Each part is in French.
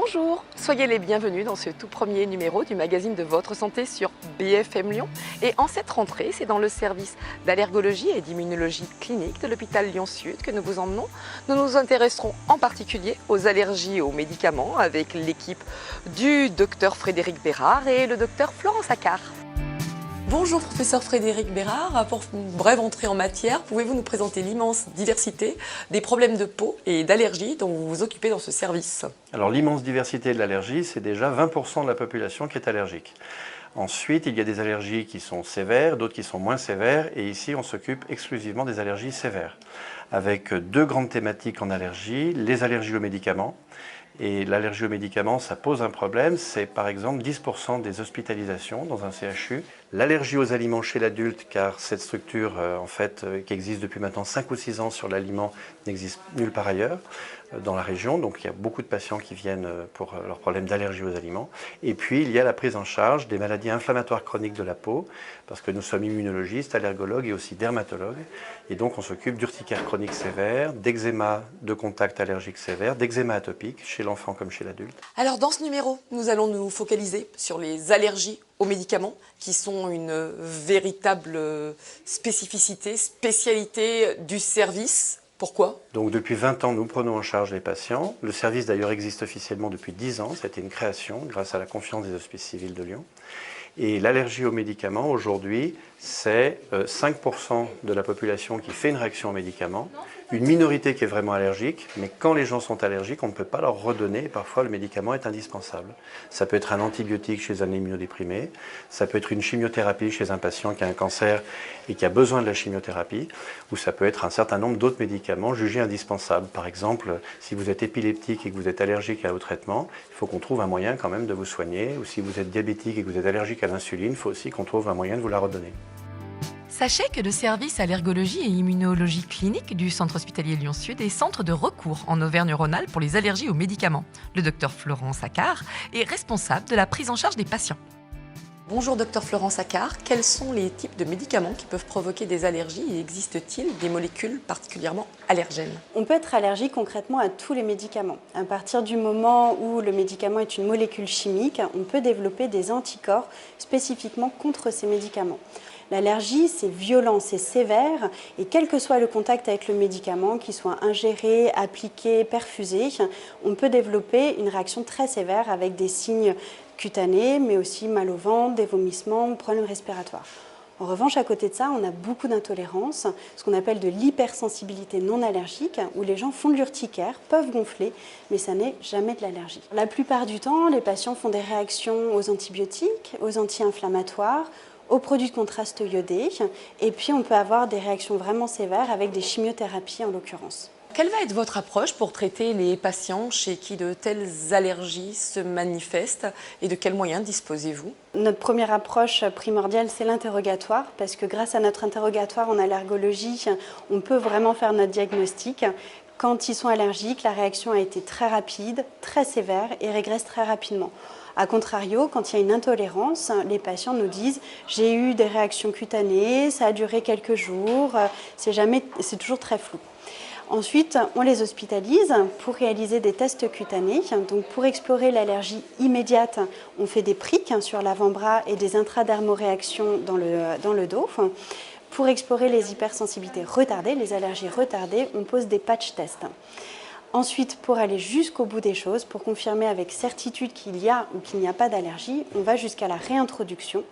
Bonjour, soyez les bienvenus dans ce tout premier numéro du magazine de votre santé sur BFM Lyon. Et en cette rentrée, c'est dans le service d'allergologie et d'immunologie clinique de l'hôpital Lyon-Sud que nous vous emmenons. Nous nous intéresserons en particulier aux allergies aux médicaments avec l'équipe du docteur Frédéric Bérard et le docteur Florence Accard. Bonjour professeur Frédéric Bérard, pour une brève entrée en matière, pouvez-vous nous présenter l'immense diversité des problèmes de peau et d'allergie dont vous vous occupez dans ce service? Alors l'immense diversité de l'allergie, c'est déjà 20% de la population qui est allergique. Ensuite, il y a des allergies qui sont sévères, d'autres qui sont moins sévères, et ici on s'occupe exclusivement des allergies sévères, avec deux grandes thématiques en allergie, les allergies aux médicaments. Et l'allergie aux médicaments, ça pose un problème, c'est par exemple 10% des hospitalisations dans un CHU. L'allergie aux aliments chez l'adulte, car cette structure qui existe depuis maintenant 5 ou 6 ans sur l'aliment n'existe nulle part ailleurs dans la région. Donc il y a beaucoup de patients qui viennent pour leurs problèmes d'allergie aux aliments. Et puis il y a la prise en charge des maladies inflammatoires chroniques de la peau, parce que nous sommes immunologistes, allergologues et aussi dermatologues. Et donc on s'occupe d'urticaire chronique sévère, d'eczéma de contact allergique sévère, d'eczéma atopique chez l'enfant comme chez l'adulte. Alors dans ce numéro, nous allons nous focaliser sur les allergies aux médicaments qui sont une véritable spécialité du service. Pourquoi? Donc depuis 20 ans, nous prenons en charge les patients. Le service d'ailleurs existe officiellement depuis 10 ans. C'était une création grâce à la confiance des hospices civils de Lyon. Et l'allergie aux médicaments, aujourd'hui, c'est 5% de la population qui fait une réaction aux médicaments, une minorité qui est vraiment allergique, mais quand les gens sont allergiques, on ne peut pas leur redonner, et parfois le médicament est indispensable. Ça peut être un antibiotique chez un immunodéprimé, ça peut être une chimiothérapie chez un patient qui a un cancer et qui a besoin de la chimiothérapie, ou ça peut être un certain nombre d'autres médicaments jugés indispensables. Par exemple, si vous êtes épileptique et que vous êtes allergique au traitement, il faut qu'on trouve un moyen quand même de vous soigner, ou si vous êtes diabétique et que vous êtes allergique à l'insuline, il faut aussi qu'on trouve un moyen de vous la redonner. Sachez que le service allergologie et immunologie clinique du centre hospitalier Lyon-Sud est centre de recours en Auvergne-Rhône-Alpes pour les allergies aux médicaments. Le docteur Florence Accard est responsable de la prise en charge des patients. Bonjour docteur Florence Accard, quels sont les types de médicaments qui peuvent provoquer des allergies et existe-t-il des molécules particulièrement allergènes? On peut être allergique concrètement à tous les médicaments. À partir du moment où le médicament est une molécule chimique, on peut développer des anticorps spécifiquement contre ces médicaments. L'allergie, c'est violent, c'est sévère et quel que soit le contact avec le médicament, qu'il soit ingéré, appliqué, perfusé, on peut développer une réaction très sévère avec des signes cutanés, mais aussi mal au ventre, des vomissements, problèmes respiratoires. En revanche, à côté de ça, on a beaucoup d'intolérances, ce qu'on appelle de l'hypersensibilité non allergique, où les gens font de l'urticaire, peuvent gonfler, mais ça n'est jamais de l'allergie. La plupart du temps, les patients font des réactions aux antibiotiques, aux anti-inflammatoires, aux produits de contraste iodés, et puis on peut avoir des réactions vraiment sévères avec des chimiothérapies en l'occurrence. Quelle va être votre approche pour traiter les patients chez qui de telles allergies se manifestent et de quels moyens disposez-vous? Notre première approche primordiale, c'est l'interrogatoire, parce que grâce à notre interrogatoire en allergologie, on peut vraiment faire notre diagnostic. Quand ils sont allergiques, la réaction a été très rapide, très sévère et régresse très rapidement. A contrario, quand il y a une intolérance, les patients nous disent « j'ai eu des réactions cutanées, ça a duré quelques jours », c'est toujours très flou. Ensuite, on les hospitalise pour réaliser des tests cutanés. Donc, pour explorer l'allergie immédiate, on fait des prics sur l'avant-bras et des intradermoréactions dans le dos. Pour explorer les hypersensibilités retardées, les allergies retardées, on pose des patch tests. Ensuite, pour aller jusqu'au bout des choses, pour confirmer avec certitude qu'il y a ou qu'il n'y a pas d'allergie, on va jusqu'à la réintroduction.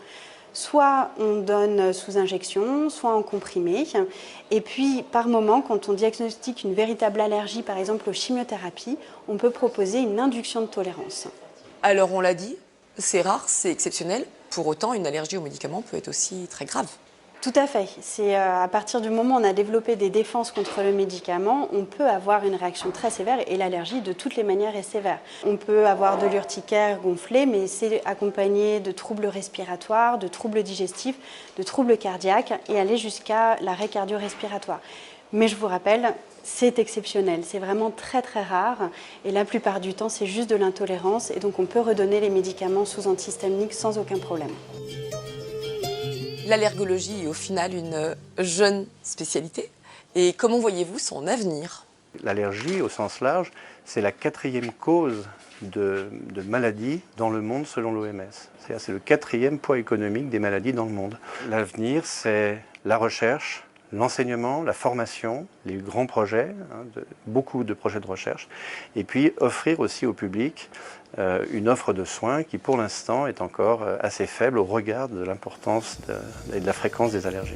Soit on donne sous injection, soit en comprimé. Et puis, par moment, quand on diagnostique une véritable allergie, par exemple aux chimiothérapies, on peut proposer une induction de tolérance. Alors, on l'a dit, c'est rare, c'est exceptionnel. Pour autant, une allergie aux médicaments peut être aussi très grave. Tout à fait. C'est à partir du moment où on a développé des défenses contre le médicament, on peut avoir une réaction très sévère et l'allergie de toutes les manières est sévère. On peut avoir de l'urticaire gonflé, mais c'est accompagné de troubles respiratoires, de troubles digestifs, de troubles cardiaques et aller jusqu'à l'arrêt cardio-respiratoire. Mais je vous rappelle, c'est exceptionnel, c'est vraiment très très rare et la plupart du temps c'est juste de l'intolérance et donc on peut redonner les médicaments sous antihistaminiques sans aucun problème. L'allergologie est au final une jeune spécialité. Et comment voyez-vous son avenir? L'allergie, au sens large, c'est la 4e cause de maladies dans le monde selon l'OMS. C'est le 4e poids économique des maladies dans le monde. L'avenir, c'est la recherche, l'enseignement, la formation, les grands projets, beaucoup de projets de recherche, et puis offrir aussi au public une offre de soins qui pour l'instant est encore assez faible au regard de l'importance et de la fréquence des allergies.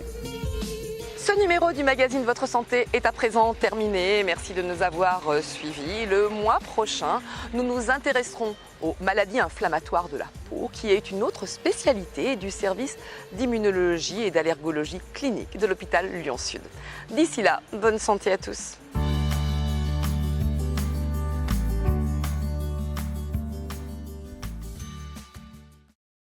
Ce numéro du magazine Votre Santé est à présent terminé. Merci de nous avoir suivis. Le mois prochain, nous nous intéresserons aux maladies inflammatoires de la peau, qui est une autre spécialité du service d'immunologie et d'allergologie clinique de l'hôpital Lyon-Sud. D'ici là, bonne santé à tous.